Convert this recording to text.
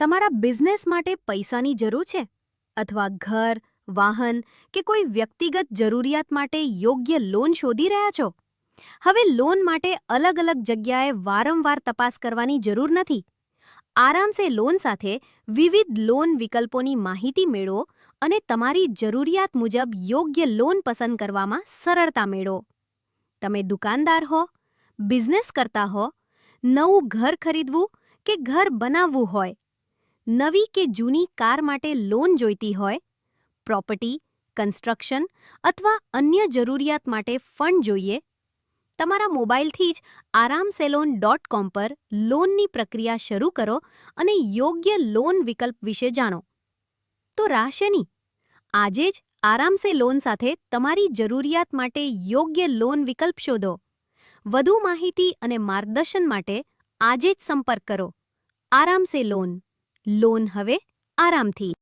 તમારા બિઝનેસ માટે પૈસાની જરૂર છે અથવા ઘર, વાહન કે કોઈ વ્યક્તિગત જરૂરિયાત માટે યોગ્ય લોન શોધી રહ્યા છો? હવે લોન માટે અલગ-અલગ જગ્યાએ વારંવાર તપાસ કરવાની જરૂર નથી. આરામ સે લોન સાથે વિવિધ લોન વિકલ્પોની માહિતી મેળવો અને તમારી જરૂરિયાત મુજબ યોગ્ય લોન પસંદ કરવામાં સરળતા મેળવો. તમે દુકાનદાર હો, બિઝનેસ કરતા હો, નવું ઘર ખરીદવું કે ઘર બનાવવું હોય, નવી કે જૂની કાર માટે લોન જોઈતી હોય, પ્રોપર્ટી, કન્સ્ટ્રક્શન અથવા અન્ય જરૂરિયાત માટે ફંડ જોઈએ, તમારા મોબાઈલથી જ aramselon.com પર લોનની પ્રક્રિયા શરૂ કરો અને યોગ્ય લોન વિકલ્પ વિશે જાણો. તો રાહ શેની? આજે જ આરામ સે લોન સાથે તમારી જરૂરિયાત માટે યોગ્ય લોન વિકલ્પ શોધો. વધુ માહિતી અને માર્ગદર્શન માટે આજે જ સંપર્ક કરો. આરામ સે લોન. લોન હવે આરામથી.